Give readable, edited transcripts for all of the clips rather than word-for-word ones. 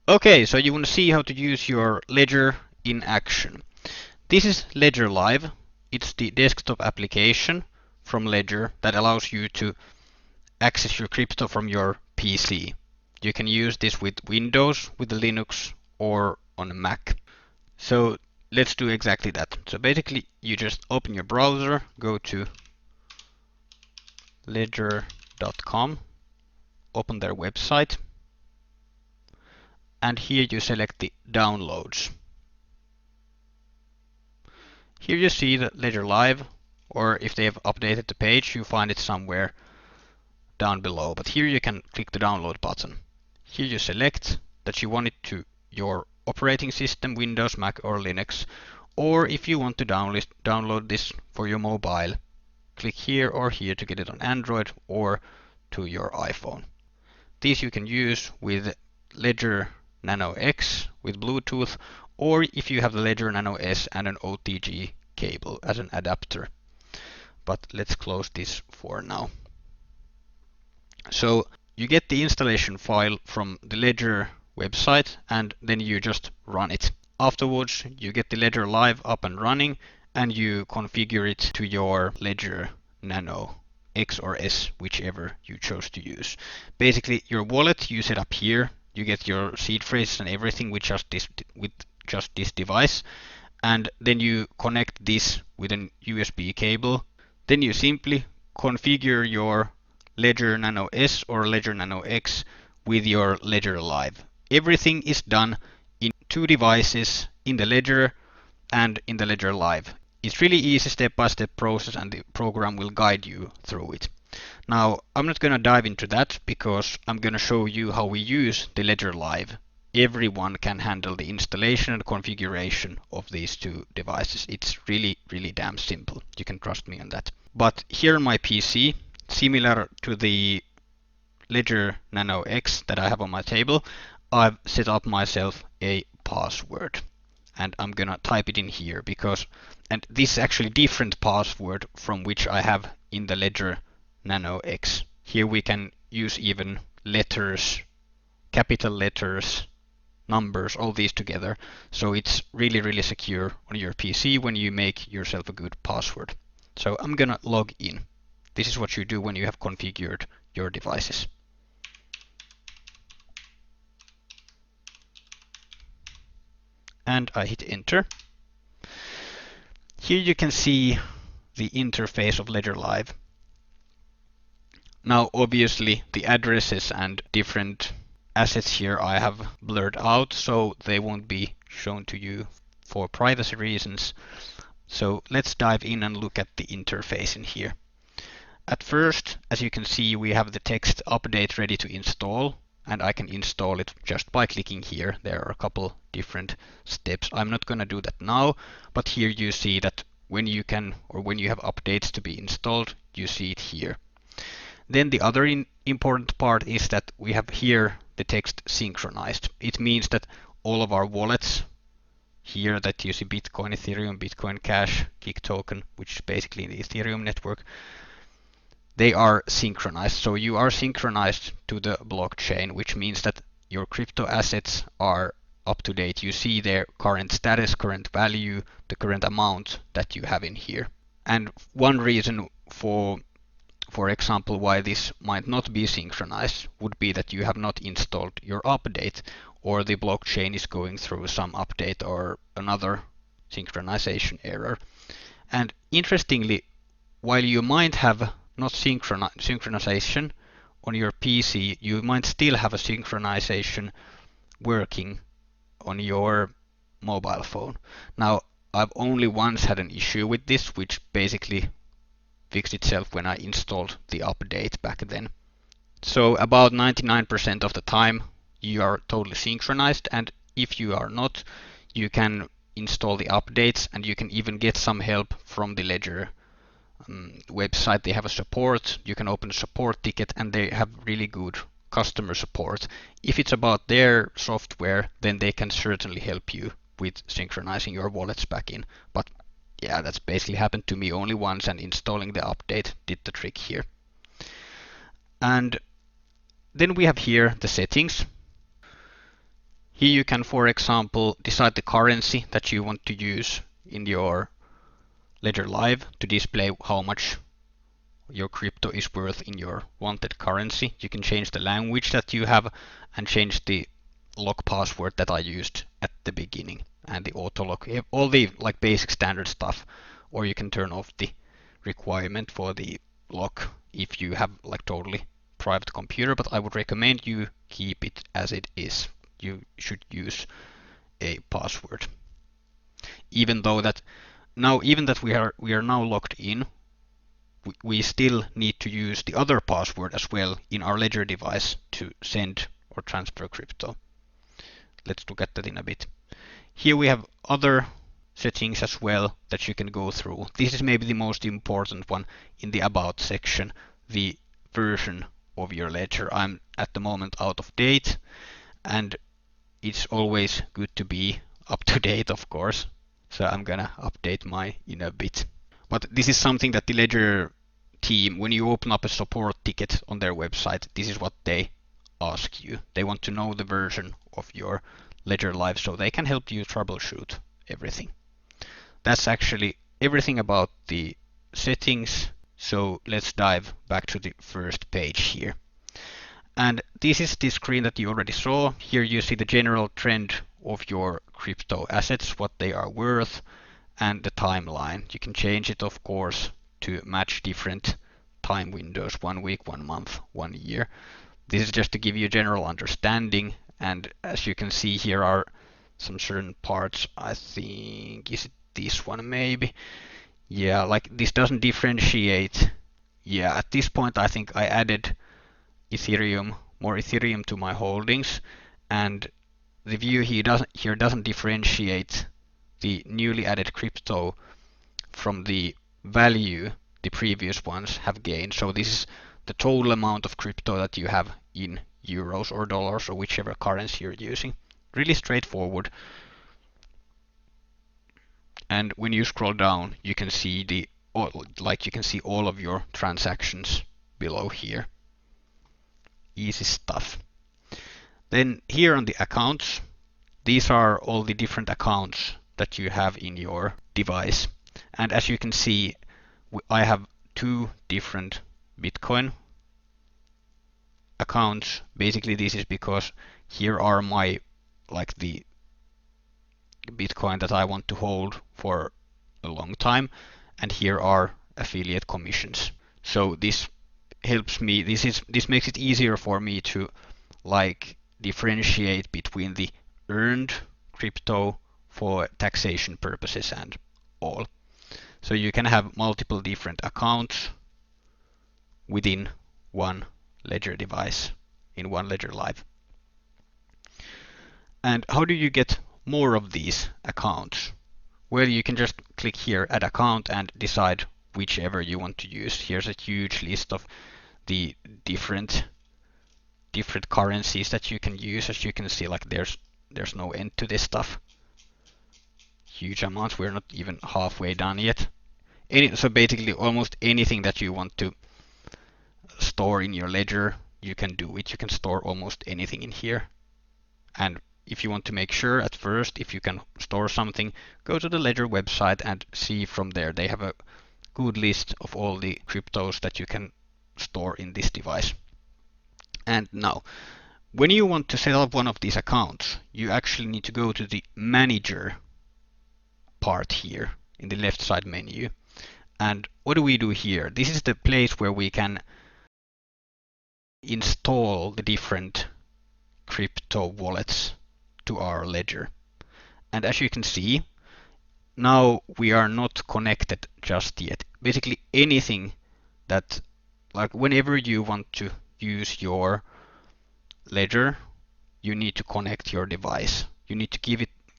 Okay, so you want to see how to use your Ledger in action. This is Ledger Live. It's the desktop application from Ledger that allows you to access your crypto from your PC. You can use this with Windows, with Linux, or on a Mac. So let's do exactly that. So basically, you just open your browser, go to ledger.com, open their website, and here you select the downloads. Here you see the Ledger Live, or if they have updated the page, you find it somewhere down below. But here you can click the download button. Here you select that you want it to your operating system, Windows, Mac, or Linux. Or if you want to download this for your mobile, click here or here to get it on Android or to your iPhone. These you can use with Ledger Nano X with Bluetooth, or if you have the Ledger Nano S and an OTG cable as an adapter. But let's close this for now. So you get the installation file from the Ledger website and then you just run it. Afterwards, you get the Ledger Live up and running and you configure it to your Ledger Nano X or S, whichever you chose to use. Basically, your wallet you set up here. You get your seed phrases and everything with just this device, and then you connect this with an USB cable. Then you simply configure your Ledger Nano S or Ledger Nano X with your Ledger Live. Everything is done in two devices, in the Ledger and in the Ledger Live. It's really easy step-by-step process and the program will guide you through it. Now, I'm not going to dive into that because I'm going to show you how we use the Ledger Live. Everyone can handle the installation and configuration of these two devices. It's really, really damn simple. You can trust me on that. But here on my PC, similar to the Ledger Nano X that I have on my table, I've set up myself a password. And I'm gonna type it in here and this is actually different password from which I have in the Ledger Nano X. Here we can use even letters, capital letters, numbers, all these together. So it's really, really secure on your PC when you make yourself a good password. So I'm gonna log in. This is what you do when you have configured your devices. And I hit enter. Here you can see the interface of Ledger Live. Now obviously the addresses and different assets here I have blurred out so they won't be shown to you for privacy reasons. So let's dive in and look at the interface in here. At first, as you can see, we have the text update ready to install, and I can install it just by clicking here. There are a couple different steps. I'm not going to do that now, but here you see that when you have updates to be installed, you see it here. Then the other important part is that we have here the text synchronized. It means that all of our wallets here that you see Bitcoin, Ethereum, Bitcoin Cash, Gig Token, which is basically the Ethereum network, they are synchronized. So you are synchronized to the blockchain, which means that your crypto assets are up to date. You see their current status, current value, the current amount that you have in here. And one reason for example, why this might not be synchronized would be that you have not installed your update, or the blockchain is going through some update or another synchronization error. And interestingly, while you might have not synchronization on your PC, you might still have a synchronization working on your mobile phone. Now, I've only once had an issue with this, which basically fixed itself when I installed the update back then. So about 99% of the time you are totally synchronized, and if you are not, you can install the updates and you can even get some help from the Ledger website. They have a support. You can open a support ticket and they have really good customer support. If it's about their software, then they can certainly help you with synchronizing your wallets back in. But yeah, that's basically happened to me only once, and installing the update did the trick here. And then we have here the settings. Here you can, for example, decide the currency that you want to use in your Ledger Live to display how much your crypto is worth in your wanted currency. You can change the language that you have and change the lock password that I used at the beginning and the auto lock, all the like basic standard stuff. Or you can turn off the requirement for the lock if you have like totally private computer, but I would recommend you keep it as it is. You should use a password. Even though that now, even that we are now logged in, we still need to use the other password as well in our Ledger device to send or transfer crypto. Let's look at that in a bit. Here we have other settings as well that you can go through. This is maybe the most important one in the About section, the version of your ledger. I'm at the moment out of date, and it's always good to be up to date, of course. So I'm gonna update mine in a bit. But this is something that the Ledger team, when you open up a support ticket on their website, this is what they ask you. They want to know the version of your Ledger Live so they can help you troubleshoot everything. That's actually everything about the settings. So let's dive back to the first page here. And this is the screen that you already saw. Here you see the general trend of your crypto assets, what they are worth, and the timeline. You can change it, of course, to match different time windows, 1 week, 1 month, 1 year. This is just to give you a general understanding, and as you can see, here are some certain parts. I think, is it this one maybe? Yeah, like this doesn't differentiate. Yeah, at this point I think I added more Ethereum to my holdings, and the view here doesn't differentiate the newly added crypto from the value the previous ones have gained. So this is the total amount of crypto that you have in euros or dollars or whichever currency you're using. Really straightforward. And when you scroll down, you can see all of your transactions below here. Easy stuff. Then here on the accounts, these are all the different accounts that you have in your device. And as you can see, I have 2 different Bitcoin accounts. Basically, this is because here are my the Bitcoin that I want to hold for a long time, and here are affiliate commissions. So this helps me. This makes it easier for me to differentiate between the earned crypto for taxation purposes and all. So you can have multiple different accounts within one Ledger device in one Ledger Live. And how do you get more of these accounts? Well, you can just click here, add account, and decide whichever you want to use. Here's a huge list of the different currencies that you can use. As you can see, there's no end to this stuff. Huge amounts. We're not even halfway done yet. So basically, almost anything that you want to store in your ledger, you can do it. You can store almost anything in here. And if you want to make sure at first if you can store something, go to the Ledger website and see from there. They have a good list of all the cryptos that you can store in this device. And now, when you want to set up one of these accounts, you actually need to go to the Manager part here in the left side menu. And what do we do here? This is the place where we can install the different crypto wallets to our ledger. And as you can see, now we are not connected just yet. Basically anything that, whenever you want to use your ledger, you need to connect your device. You need to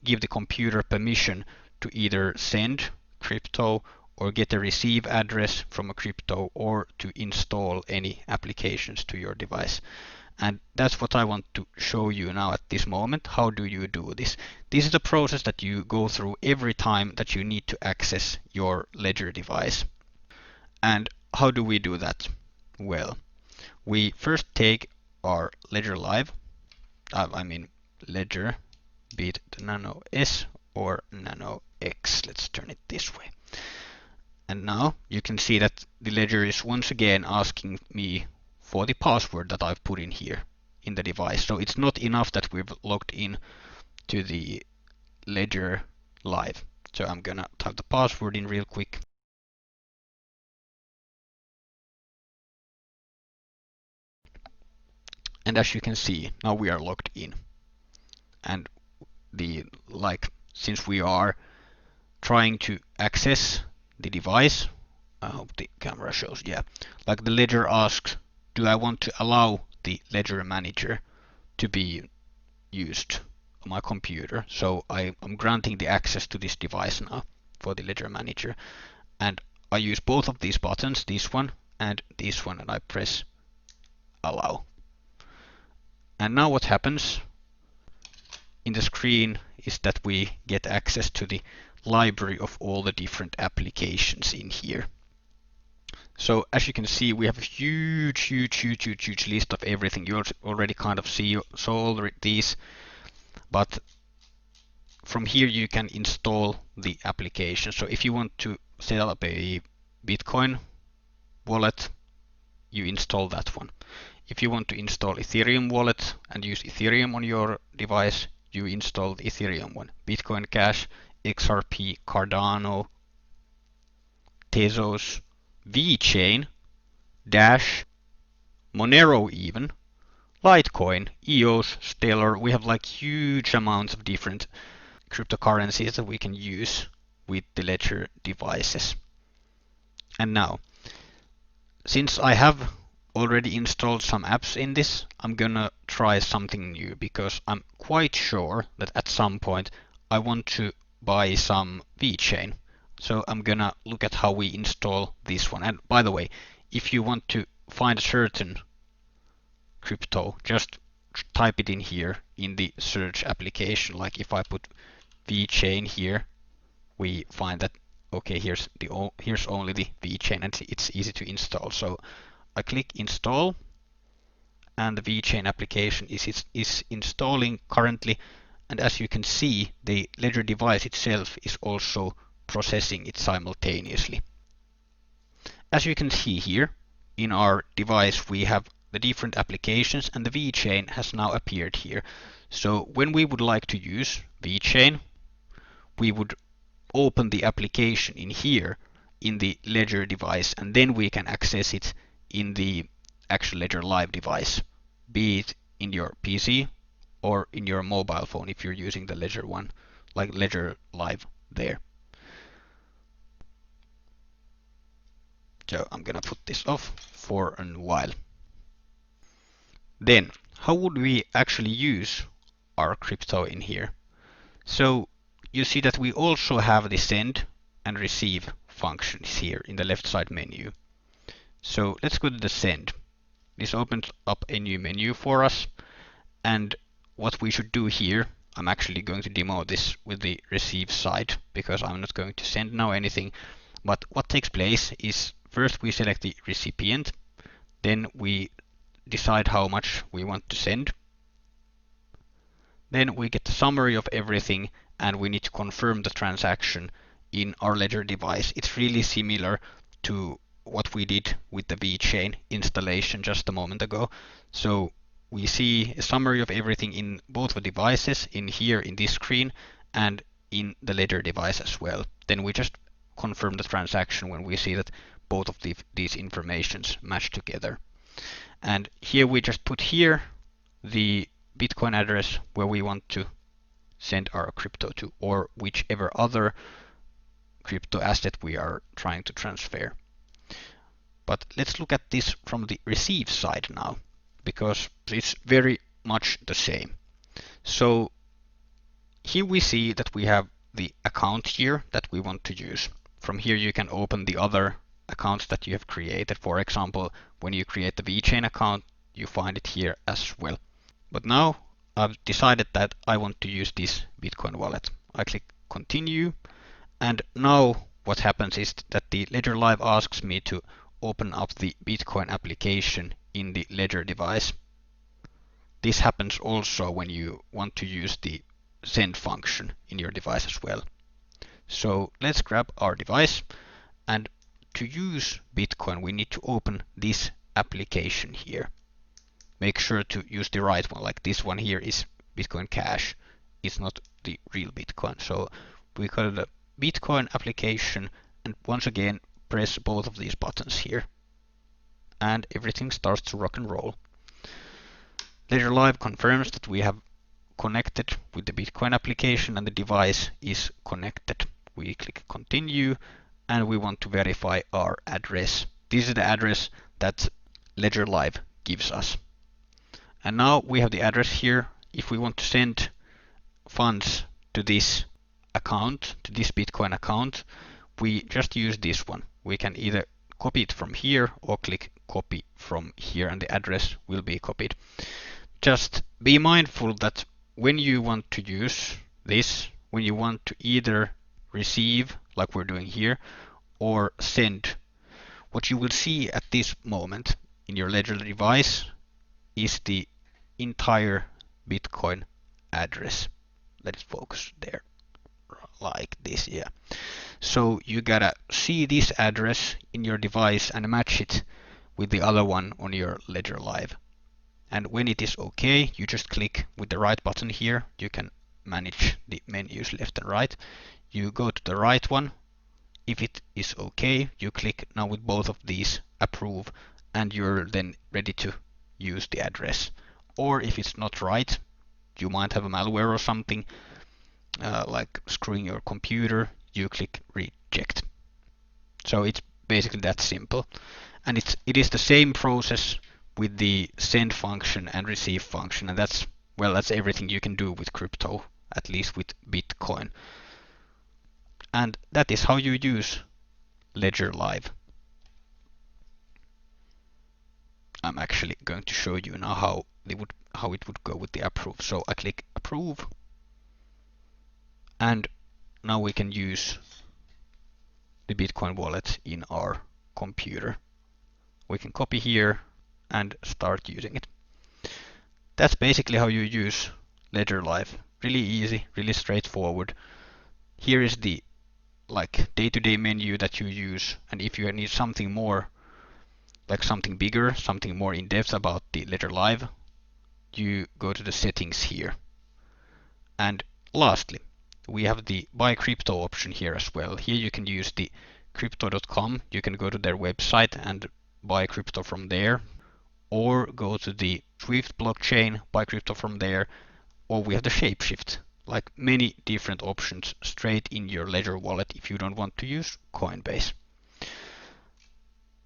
give the computer permission to either send crypto or get a receive address from a crypto or to install any applications to your device. And that's what I want to show you now at this moment. How do you do this? This is the process that you go through every time that you need to access your Ledger device. And how do we do that? Well, we first take our Ledger Live, Ledger be it the Nano S or Nano X. Let's turn it this way. And now you can see that the ledger is once again asking me for the password that I've put in here in the device. So it's not enough that we've logged in to the ledger live. So I'm gonna type the password in real quick. And as you can see, now we are logged in. And since we are trying to access the device, I hope the camera shows, yeah. Like the ledger asks, do I want to allow the ledger manager to be used on my computer? So I'm granting the access to this device now for the ledger manager. And I use both of these buttons, this one and this one, and I press allow. And now what happens in the screen is that we get access to the library of all the different applications in here. So as you can see, we have a huge list of everything. You already kind of saw all these, but from here you can install the application. So if you want to set up a Bitcoin wallet, you install that one. If you want to install Ethereum wallet and use Ethereum on your device, you install the Ethereum one. Bitcoin Cash, XRP, Cardano, Tezos, VeChain, Dash, Monero even, Litecoin, EOS, Stellar. We have like huge amounts of different cryptocurrencies that we can use with the ledger devices. And now, since I have already installed some apps in this, I'm gonna try something new because I'm quite sure that at some point I want to buy some VeChain. So I'm gonna look at how we install this one. And by the way, if you want to find a certain crypto, just type it in here in the search application. Like if I put VeChain here, we find that okay, here's only the VeChain, and it's easy to install. So I click install, and the VeChain application is installing currently. And as you can see, the ledger device itself is also processing it simultaneously. As you can see here, in our device we have the different applications, and the VeChain has now appeared here. So when we would like to use VeChain, we would open the application in here in the ledger device, and then we can access it in the actual ledger live device, be it in your PC or in your mobile phone if you're using the ledger one, like ledger live there. So I'm gonna put this off for a while. Then how would we actually use our crypto in here? So you see that we also have the send and receive functions here in the left side menu. So let's go to the send. This opens up a new menu for us, and what we should do here, I'm actually going to demo this with the receive side because I'm not going to send now anything. But what takes place is first we select the recipient, then we decide how much we want to send. Then we get the summary of everything, and we need to confirm the transaction in our ledger device. It's really similar to what we did with the VeChain installation just a moment ago. So we see a summary of everything in both the devices, in here in this screen, and in the ledger device as well. Then we just confirm the transaction when we see that both of these informations match together. And here we just put here the Bitcoin address where we want to send our crypto to, or whichever other crypto asset we are trying to transfer. But let's look at this from the receive side now, because it's very much the same. So here we see that we have the account here that we want to use. From here you can open the other accounts that you have created. For example, when you create the VeChain account, you find it here as well. But now I've decided that I want to use this Bitcoin wallet. I click continue, and now what happens is that the Ledger Live asks me to open up the Bitcoin application in the Ledger device. This happens also when you want to use the send function in your device as well. So let's grab our device, and to use Bitcoin we need to open this application here. Make sure to use the right one, like this one here is Bitcoin Cash. It's not the real Bitcoin. So we go to the Bitcoin application and once again press both of these buttons here. And everything starts to rock and roll. Ledger Live confirms that we have connected with the Bitcoin application and the device is connected. We click continue and we want to verify our address. This is the address that Ledger Live gives us. And now we have the address here. If we want to send funds to this account, to this Bitcoin account, we just use this one. We can either copy it from here or click copy from here and the address will be copied. Just be mindful that when you want to use this, when you want to either receive, like we're doing here, or send, what you will see at this moment in your Ledger device is the entire Bitcoin address. Let it focus there, like this, yeah. So you gotta see this address in your device and match it with the other one on your Ledger Live. And when it is okay, you just click with the right button here. You can manage the menus left and right. You go to the right one. If it is okay, you click now with both of these approve and you're then ready to use the address. Or if it's not right, you might have a malware or something like screwing your computer, you click reject. So it's basically that simple. And it is the same process with the send function and receive function, and that's everything you can do with crypto, at least with Bitcoin. And that is how you use Ledger Live. I'm actually going to show you now how it would go with the approve. So I click approve, and now we can use the Bitcoin wallet in our computer. We can copy here and start using it. That's basically how you use Ledger Live. Really easy, really straightforward. Here is the day-to-day menu that you use, and if you need something more, like something bigger, something more in-depth about the Ledger Live, you go to the settings here. And lastly, we have the buy crypto option here as well. Here you can use the DeepInCrypto.com. You can go to their website and buy crypto from there, or go to the Swift blockchain, buy crypto from there, or we have the Shapeshift, like many different options straight in your Ledger wallet if you don't want to use Coinbase.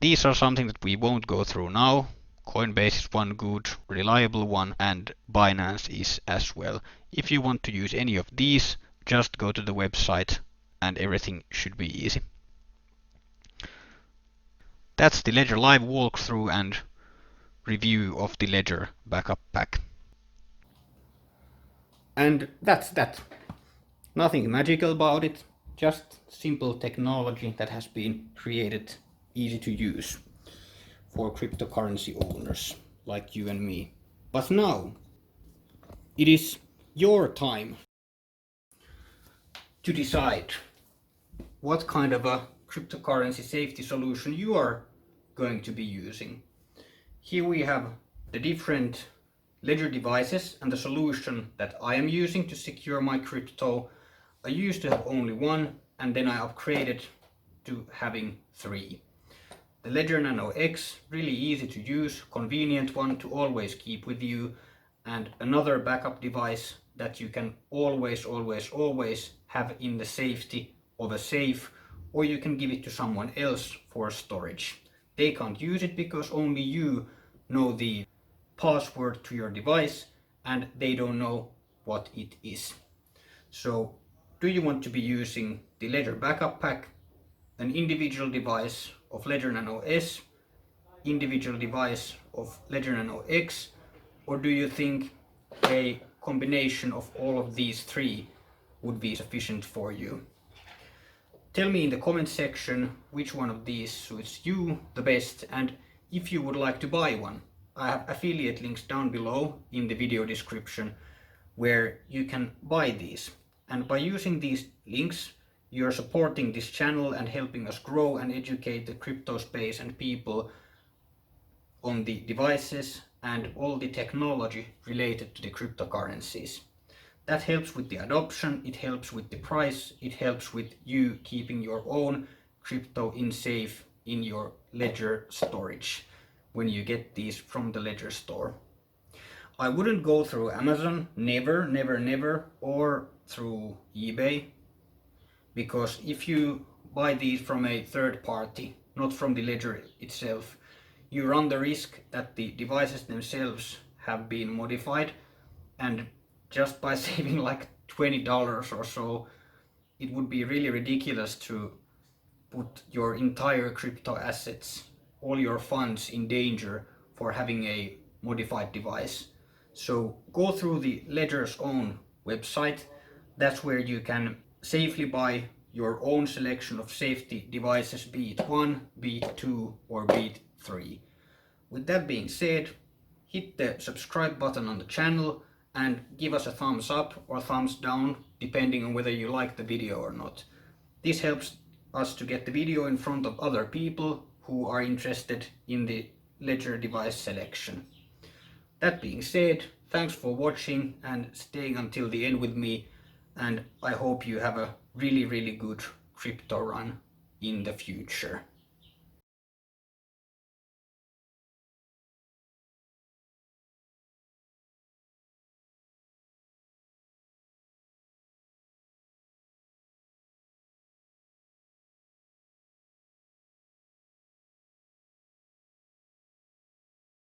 These are something that we won't go through now. Coinbase is one good, reliable one, and Binance is as well. If you want to use any of these, just go to the website and everything should be easy. That's the Ledger Live walkthrough and review of the Ledger backup pack. And that's that. Nothing magical about it, just simple technology that has been created easy to use for cryptocurrency owners like you and me. But now it is your time to decide what kind of a cryptocurrency safety solution you are going to be using. Here we have the different Ledger devices and the solution that I am using to secure my crypto. I used to have only one, and then I upgraded to having 3. The Ledger Nano X, really easy to use, convenient one to always keep with you, and another backup device that you can always have in the safety of a safe, or you can give it to someone else for storage. They can't use it because only you know the password to your device and they don't know what it is. So do you want to be using the Ledger backup pack, an individual device of Ledger Nano S, individual device of Ledger Nano X, or do you think a combination of all of these 3 would be sufficient for you? Tell me in the comment section which one of these suits you the best, and if you would like to buy one. I have affiliate links down below in the video description where you can buy these. And by using these links, you're supporting this channel and helping us grow and educate the crypto space and people on the devices and all the technology related to the cryptocurrencies. That helps with the adoption, it helps with the price, it helps with you keeping your own crypto in safe in your ledger storage when you get these from the ledger store. I wouldn't go through Amazon, never, or through eBay, because if you buy these from a third party, not from the ledger itself, you run the risk that the devices themselves have been modified, and just by saving like $20 or so, it would be really ridiculous to put your entire crypto assets, all your funds in danger for having a modified device. So go through the ledger's own website. That's where you can safely buy your own selection of safety devices, be it 1, be it 2, or be it 3. With that being said, hit the subscribe button on the channel and give us a thumbs up or thumbs down depending on whether you like the video or not. This helps us to get the video in front of other people who are interested in the ledger device selection. That being said, thanks for watching and staying until the end with me, and I hope you have a really good crypto run in the future.